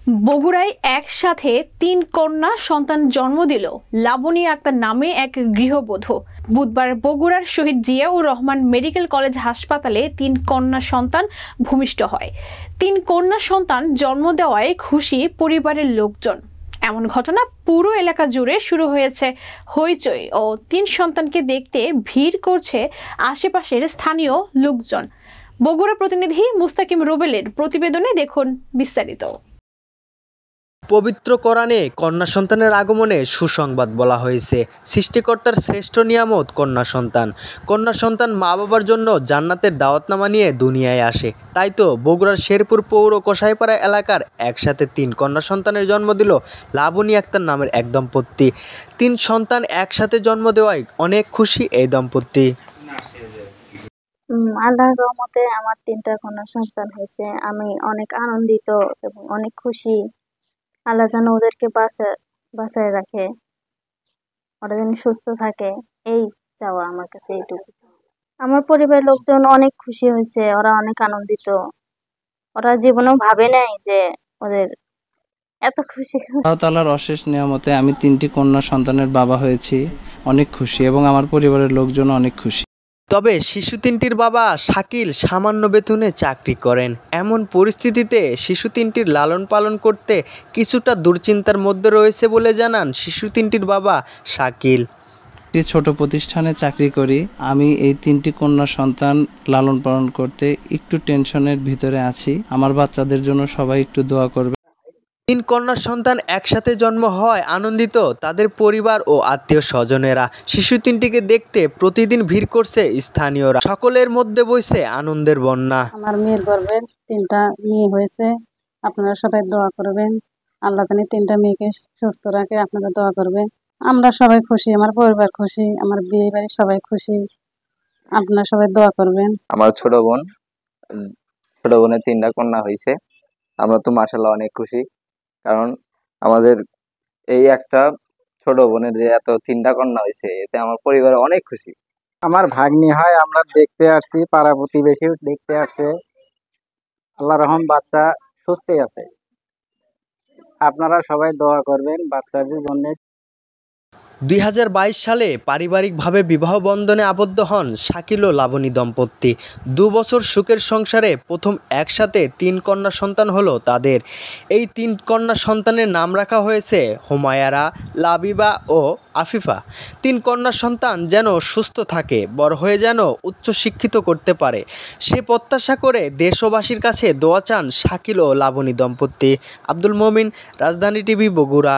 বগুড়ায় একসাথে ৩ কন্যা সন্তান জন্ম দিল লাবনী আক্তার নামে এক গৃহবধূ। বুধবার বগুড়ার শহীদ জিয়াউর রহমান মেডিকেল কলেজ হাসপাতালে ৩ কন্যা সন্তান ভূমিষ্ঠ হয়। ৩ কন্যা সন্তান জন্ম দেওয়ায় খুশি পরিবারের লোকজন। এমন ঘটনা পুরো এলাকা জুড়ে শুরু হয়েছে হইচই ও ৩ সন্তানকে দেখতে ভিড় করছে আশেপাশের স্থানীয় লোকজন। বগুড়া প্রতিনিধি মুস্তাকিম রুবেলের প্রতিবেদনে দেখুন বিস্তারিত। পবিত্র কোরআনে কন্যা সন্তানের আগমনে সুসংবাদ বলা হয়েছে। সৃষ্টিকর্তার শ্রেষ্ঠ নিয়ামত কন্যা সন্তান। কন্যা সন্তান মা বাবার জন্য জান্নাতের দাওয়াতনামা নিয়ে দুনিয়ায় আসে। তাই তো বগুড়ার শেরপুর পৌর কসাইপাড়া এলাকার একসাথে ৩ কন্যা সন্তানের জন্ম দিল লাবনী আক্তার নামের এক দম্পতি। ৩ সন্তান একসাথে জন্ম দেওয়ায় অনেক খুশি এই দম্পতি। আল্লাহর রহমতে আমার 3টা কন্যা সন্তান হয়েছে। আমি অনেক আনন্দিত এবং অনেক খুশি। আল্লাহ যেন ওদেরকে বাঁচায় রাখে, ওরা যেন সুস্থ থাকে, এই চাওয়া আমার কাছে, এইটুকু। আমার পরিবারের লোকজন অনেক খুশি হয়েছে, ওরা অনেক আনন্দিত। ওরা জীবনেও ভাবে নাই যে ওদের এত খুশি। আল্লাহ তাআলার অশেষ নিয়ামতে আমি 3টি কন্যা সন্তানের বাবা হয়েছি, অনেক খুশি এবং আমার পরিবারের লোকজন অনেক খুশি। তবে শিশু 3টির বাবা শাকিল সামান্য বেতনে চাকরি করেন। এমন পরিস্থিতিতে শিশু 3টির লালন পালন করতে কিছুটা দুশ্চিন্তার মধ্যে রয়েছে বলে জানান শিশু 3টির বাবা শাকিল। একটি ছোট প্রতিষ্ঠানে চাকরি করি। আমি এই 3টি কন্যা সন্তান লালন পালন করতে একটু টেনশনের ভিতরে আছি। আমার বাচ্চাদের জন্য সবাই একটু দোয়া করবে। 3 কন্যা সন্তান একসাথে জন্ম হয় আনন্দিত তাদের পরিবার ও আত্মীয় স্বজনেরা। শিশু 3টিকে দেখতে প্রতিদিন ভিড় করছে স্থানীয়রা। সকলের মধ্যে বইছে আনন্দের বন্যা। আমার মেয়ের গর্ভে 3টা মেয়ে হয়েছে, আপনারা সবাই দোয়া করবেন। আল্লাহ জানি 3টা মেয়েকে সুস্থ রাখে, আপনারা দোয়া করবেন। আমরা সবাই খুশি, আমার পরিবার খুশি, আমার বিয়ে বাড়ি সবাই খুশি, আপনারা সবাই দোয়া করবেন। আমার ছোট বোনের 3টা কন্যা হয়েছে। আমরা তো মাশাআল্লাহ অনেক খুশি, কারণ আমাদের এই একটা ছোট বোনের যে এত 3টা কন্যা হয়েছে, এতে আমার পরিবার অনেক খুশি। আমার ভাগ্নি হয়, আমরা দেখতে আসছি, পাড়া প্রতিবেশী দেখতে আসছে। আল্লাহ রহম বাচ্চা সুস্থই আছে। আপনারা সবাই দোয়া করবেন বাচ্চাদের জন্য। 2022 সালে পারিবারিকভাবে বিবাহ বন্ধনে আবদ্ধ হন শাকিল ও লাবনী দম্পতি। 2 বছর সুখের সংসারে প্রথম একসাথে 3 কন্যা সন্তান হলো তাদের। এই 3 কন্যা সন্তানের নাম রাখা হয়েছে হুমায়রা, লাবিবা ও আফিফা। 3 কন্যা সন্তান যেন সুস্থ থাকে, বড় হয়ে যেন উচ্চশিক্ষিত করতে পারে, সে প্রত্যাশা করে দেশবাসীর কাছে দোয়া চান শাকিল ও লাবনী দম্পতি। আব্দুল মমিন, রাজধানী টিভি, বগুড়া।